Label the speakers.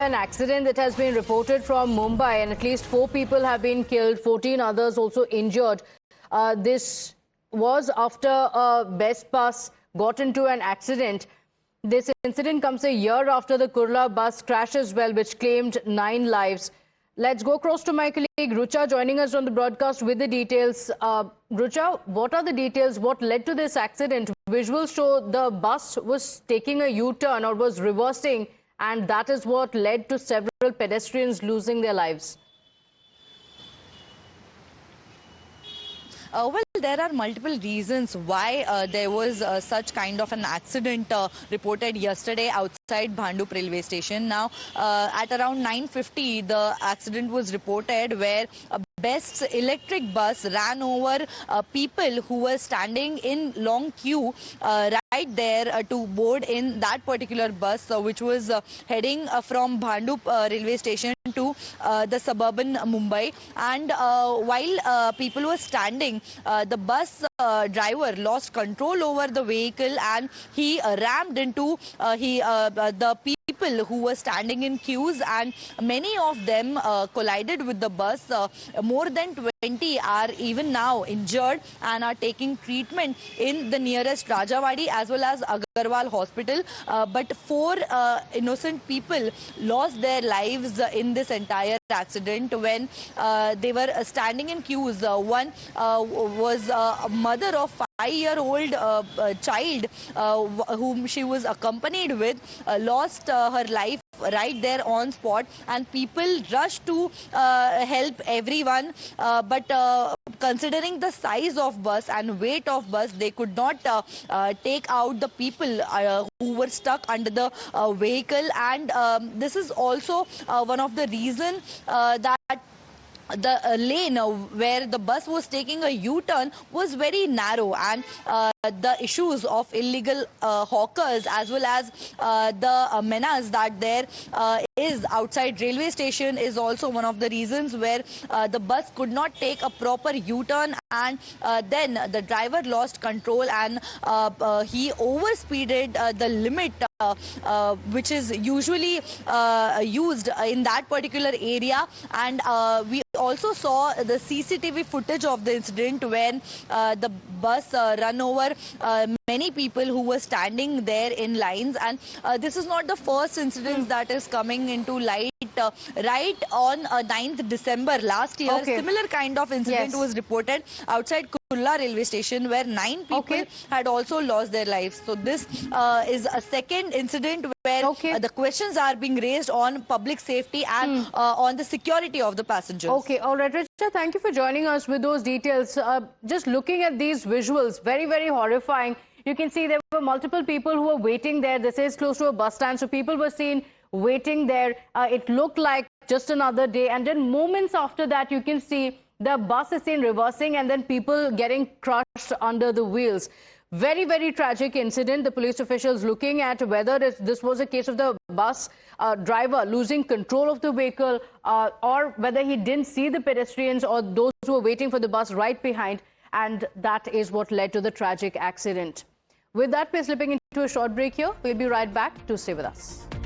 Speaker 1: An accident that has been reported from Mumbai, and at least 4 people have been killed, 14 others also injured. This was after a Best bus got into an accident. This incident comes a year after the Kurla bus crash as well, which claimed 9 lives. Let's go across to my colleague Rucha joining us on the broadcast with the details. Rucha, what are the details? What led to this accident? Visuals show the bus was taking a U-turn or was reversing, and that is what led to several pedestrians losing their lives.
Speaker 2: Well, there are multiple reasons why there was such kind of an accident reported yesterday outside Bhandup railway station. Now, at around 9:50, the accident was reported where a Best's electric bus ran over people who were standing in long queue right there to board in that particular bus, which was heading from Bhandup railway station to the suburban Mumbai. And while people were standing, the bus driver lost control over the vehicle and he rammed into the people who were standing in queues, and many of them collided with the bus. More than 20 are even now injured and are taking treatment in the nearest Rajawadi as well as Agarwal hospital. But 4 innocent people lost their lives in this entire accident when they were standing in queues. One was a mother of 5-year-old child whom she was accompanied with, lost her life right there on spot, and people rushed to help everyone, but considering the size of bus and weight of bus, they could not take out the people who were stuck under the vehicle. And this is also one of the reasons that the lane where the bus was taking a U-turn was very narrow, and the issues of illegal hawkers as well as the menace that there is outside railway station is also one of the reasons where the bus could not take a proper U-turn, and then the driver lost control and he overspeeded the limit which is usually used in that particular area. And we also saw the CCTV footage of the incident when the bus run over many people who were standing there in lines. And this is not the first incident that is coming into light. Right on 9th December last year, similar kind of incident was reported outside Kurla railway station where 9 people had also lost their lives. So this is a second incident where the questions are being raised on public safety and on the security of the passengers.
Speaker 1: Okay, all right, Richa, thank you for joining us with those details. Just looking at these visuals, very, very horrifying. You can see there were multiple people who were waiting there. This is close to a bus stand, so people were seen waiting there. It looked like just another day, and then moments after that you can see the bus is seen reversing and then people getting crushed under the wheels. Very, very tragic incident. The police officials looking at whether this was a case of the bus driver losing control of the vehicle or whether he didn't see the pedestrians or those who were waiting for the bus right behind, and that is what led to the tragic accident. With that, we're slipping into a short break here. We'll be right back. To stay with us.